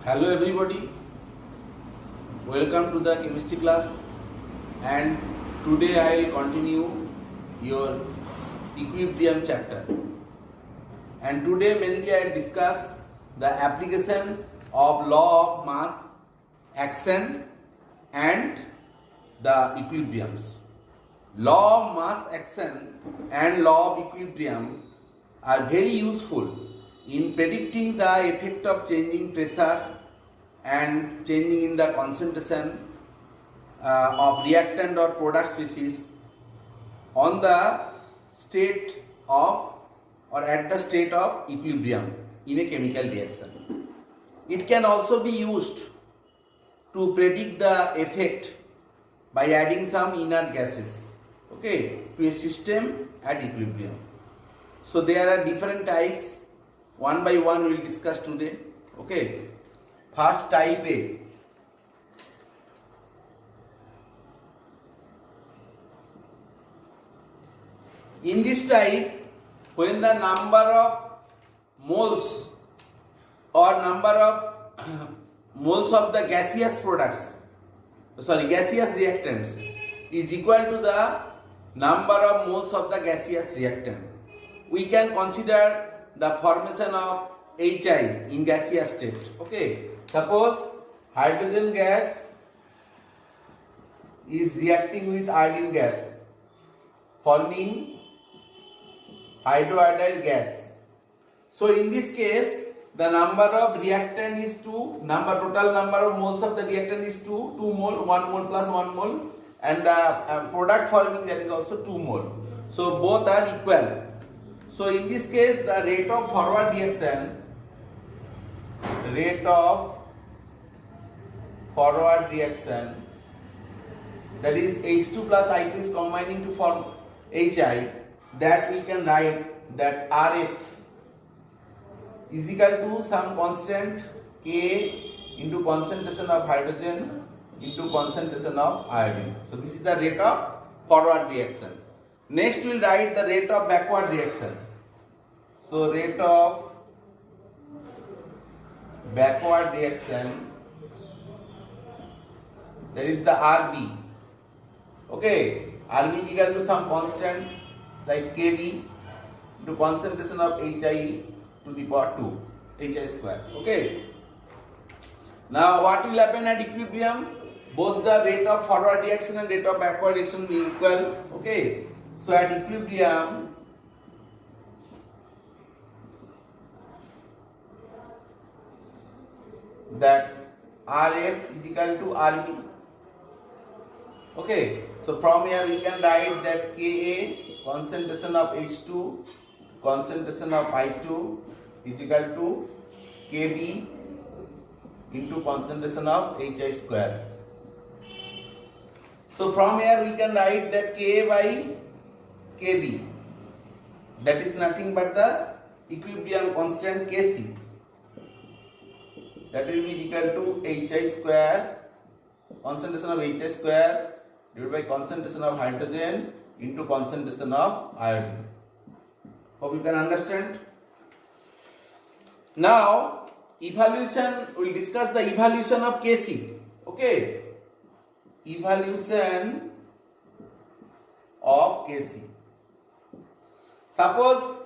Hello everybody, welcome to the chemistry class, and today I will continue your equilibrium chapter, and today mainly I will discuss the application of law of mass action and the equilibriums. Law of mass action and law of equilibrium are very useful in predicting the effect of changing pressure and changing in the concentration of reactant or product species on the state of or at the state of equilibrium in a chemical reaction. It can also be used to predict the effect by adding some inert gases, to a system at equilibrium. So there are different types. One by one we will discuss today. First, type A. In this type, when the number of moles or number of moles of the gaseous reactants is equal to the number of moles of the gaseous reactant, we can consider the formation of HI in gaseous state. Suppose hydrogen gas is reacting with iodine gas, forming hydroiodide gas. So in this case, the number of reactant is 2, total number of moles of the reactant is 2 mole, 1 mole plus 1 mole, and the product forming, that is also 2 mole. So both are equal. So in this case, the rate of forward reaction, that is H2 plus I2 is combining to form HI, that we can write that RF is equal to some constant K into concentration of hydrogen into concentration of iodine. So this is the rate of forward reaction. Next we will write the rate of backward reaction. So rate of backward reaction, that is the RB. RB is equal to some constant like Kb into concentration of Hi to the power 2, Hi square. Now what will happen at equilibrium? Both the rate of forward reaction and rate of backward reaction will be equal. So at equilibrium, that RF is equal to RB. So from here we can write that Ka, concentration of H2, concentration of I2 is equal to Kb into concentration of Hi square. So from here we can write that Ka by Kb, that is nothing but the equilibrium constant Kc, that will be equal to Hi square, concentration of Hi square divided by concentration of hydrogen into concentration of iodine. Hope you can understand. Now evaluation, we will discuss the evaluation of Kc. Evaluation of Kc. Suppose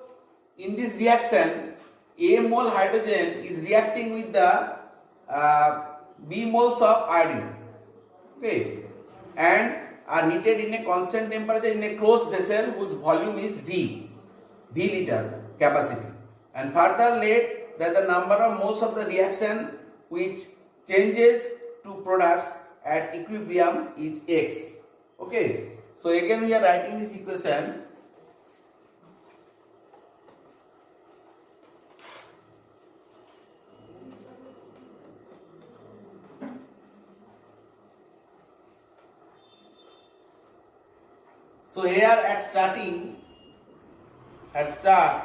in this reaction A mole hydrogen is reacting with the B moles of iodine, and are heated in a constant temperature in a closed vessel whose volume is V liter capacity, and further let that the number of moles of the reaction which changes to products at equilibrium is X. So again we are writing this equation. So here at start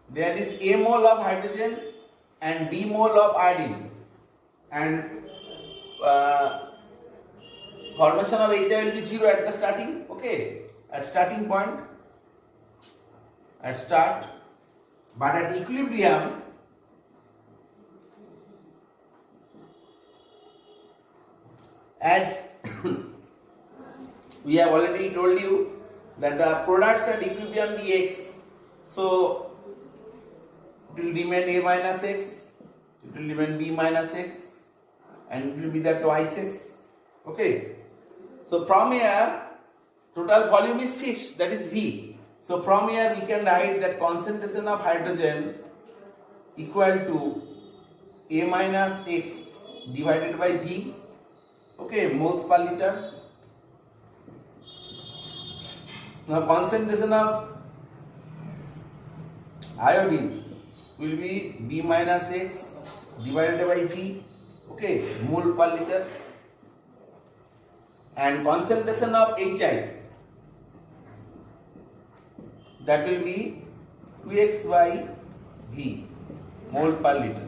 there is A mole of hydrogen and B mole of iodine, and formation of HI will be 0 at the starting, at starting point, at start. But at equilibrium as we have already told you that the products at equilibrium be x, so it will remain a minus x, it will remain b minus x, and it will be the twice x. Okay, so from here total volume is fixed, that is V. So from here we can write that concentration of hydrogen equal to A minus X divided by V, okay, moles per liter. Now concentration of iodine will be B minus X divided by V, okay, mole per liter. And concentration of HI, that will be 2x by V, mole per liter.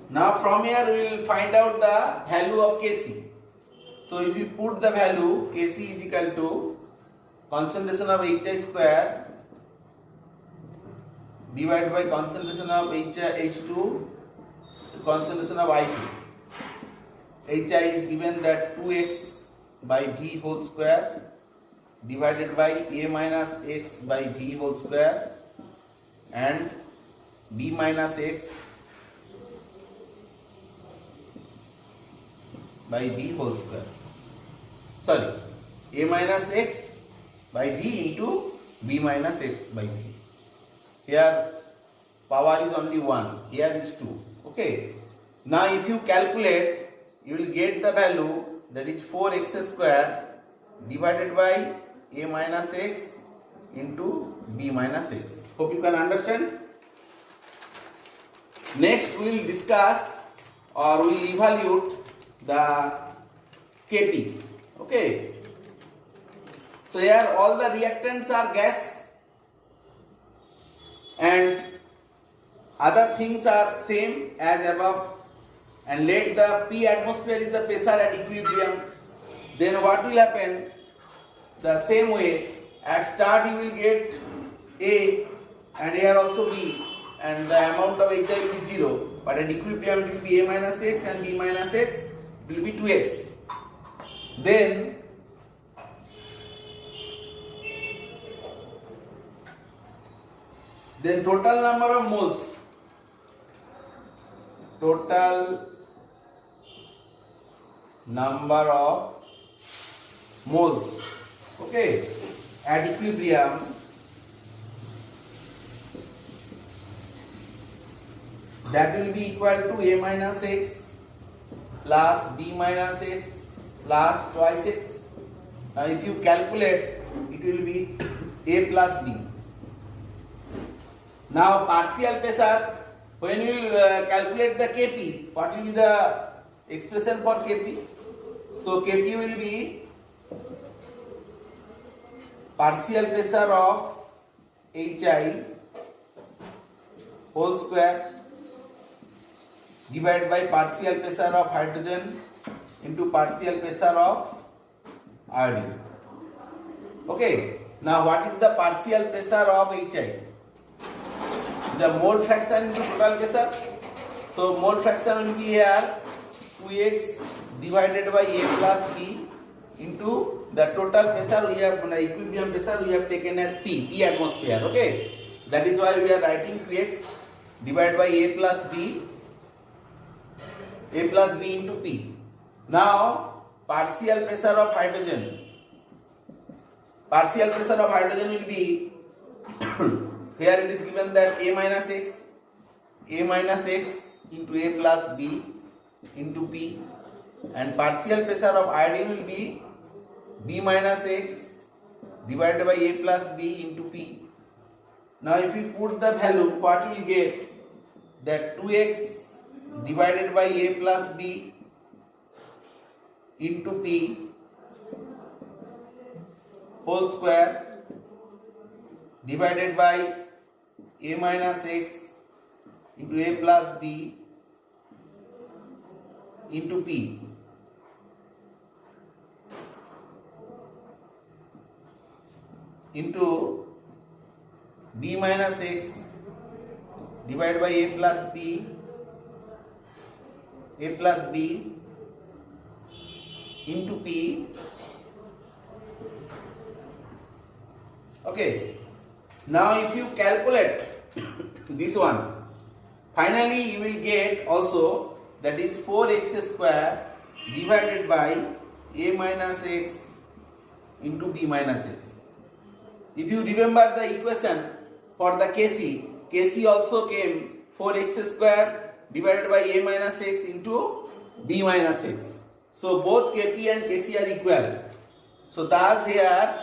Now from here we will find out the value of Kc. So if you put the value, Kc is equal to concentration of HI square divided by concentration of H2 concentration of I2. HI is given that 2x by V whole square divided by A minus X by V whole square and B minus X by V whole square. Sorry, A minus X by V into B minus X by V. Here power is only 1, here is 2. Okay. Now if you calculate, you will get the value, that is 4x square divided by A minus X into B minus X. Hope you can understand. Next we will discuss or we will evaluate the Kp. Okay. So here all the reactants are gas and other things are same as above, and let the P atmosphere is the pressure at equilibrium. Then what will happen? The same way, at start you will get A and here also B, and the amount of HI will be 0, but at equilibrium it will be A minus X and B minus X, it will be 2x. Then total number of moles, total number of moles, okay, at equilibrium, that will be equal to A minus X plus B minus X plus twice X. Now if you calculate, it will be A plus B. Now partial pressure, when you calculate the Kp, what will be the expression for Kp? So Kp will be partial pressure of Hi whole square divided by partial pressure of hydrogen into partial pressure of iodine. Okay. Now what is the partial pressure of Hi? The mole fraction into total pressure. So mole fraction will be here 2x divided by A plus B into the total pressure we have, equilibrium pressure we have taken as P atmosphere. Okay, that is why we are writing 2x divided by A plus B into P. Now partial pressure of hydrogen. Partial pressure of hydrogen will be here it is given that A minus X into A plus B into P, and partial pressure of iodine will be B minus X divided by A plus B into P. Now if we put the value, what we will get? That 2x divided by A plus B into P whole square divided by A minus X into A plus B into P into B minus X divided by A plus B into P. Okay. Now if you calculate this one, finally you will get also, that is 4x square divided by a minus x into b minus x. If you remember the equation for the Kc also came 4x square divided by a minus x into b minus x. So both Kp and Kc are equal. So thus here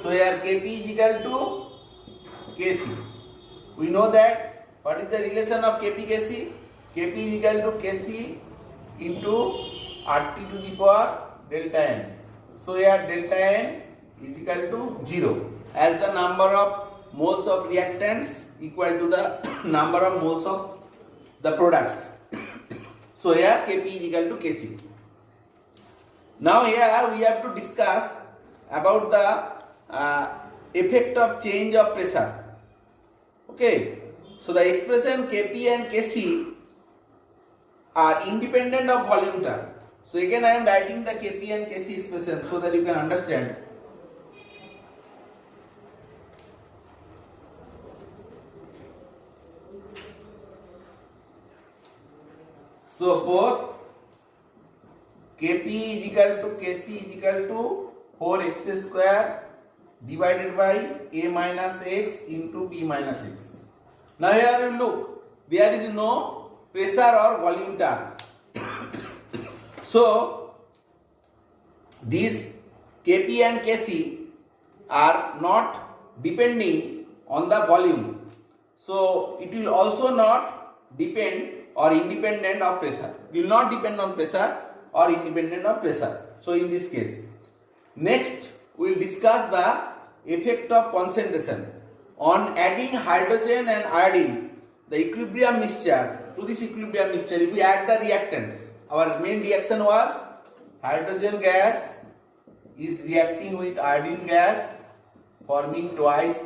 Kp is equal to Kc. We know that what is the relation of Kp Kc? Kp is equal to Kc into RT to the power delta n. So here delta n is equal to 0, as the number of moles of reactants equal to the number of moles of the products. So here Kp is equal to Kc. Now here we have to discuss about the effect of change of pressure. Okay, so the expression Kp and Kc are independent of volume term. So again I am writing the Kp and Kc expression so that you can understand. So both Kp is equal to Kc is equal to 4x square divided by a minus x into b minus x. Now here you look, there is no pressure or volume term. So these Kp and Kc are not depending on the volume. So it will also not depend or independent of pressure. It will not depend on pressure or independent of pressure. So in this case, next we will discuss the effect of concentration. On adding hydrogen and iodine, the equilibrium mixture, to this equilibrium mixture, if we add the reactants, our main reaction was hydrogen gas is reacting with iodine gas, forming twice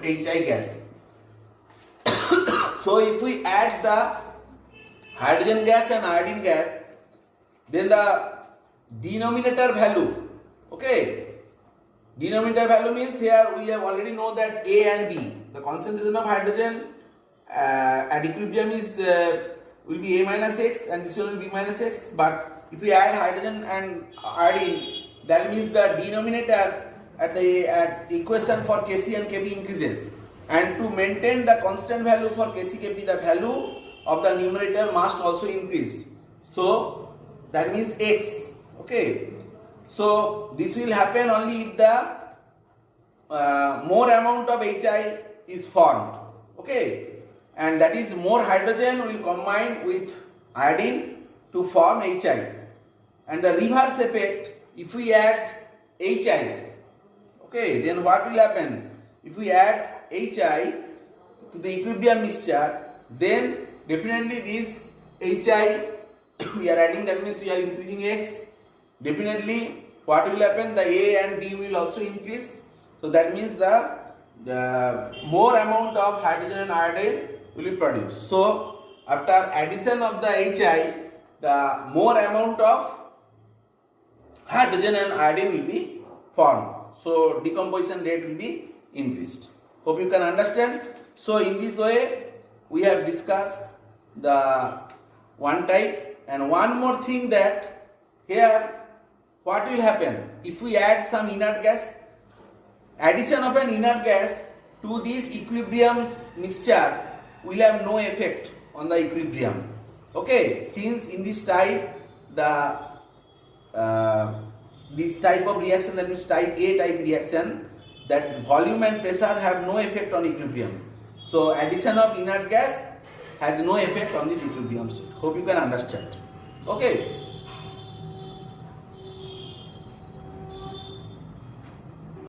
HI gas. So if we add the hydrogen gas and iodine gas, then the denominator value, okay, denominator value means here we have already know that A and B, the concentration of hydrogen at equilibrium is will be A minus X and this one will be B minus X, but if we add hydrogen and iodine, that means the denominator at the equation for Kc and Kp increases, and to maintain the constant value for Kc Kp, the value of the numerator must also increase. So that means X, okay. So this will happen only if the more amount of HI is formed, okay, and that is more hydrogen will combine with iodine to form HI, and the reverse effect, if we add HI, okay, then what will happen? If we add HI to the equilibrium mixture, then definitely this HI we are adding, that means we are increasing X. Definitely what will happen? The A and B will also increase. So that means the more amount of hydrogen and iodine will be produced. So after addition of the HI, the more amount of hydrogen and iodine will be formed. So decomposition rate will be increased. Hope you can understand. So in this way we have discussed the one type. And one more thing, that here what will happen if we add some inert gas? Addition of an inert gas to this equilibrium mixture will have no effect on the equilibrium. Okay, since in this type the this type of reaction, that means type A type reaction, that volume and pressure have no effect on equilibrium. So addition of inert gas has no effect on this equilibrium state. Hope you can understand. Okay.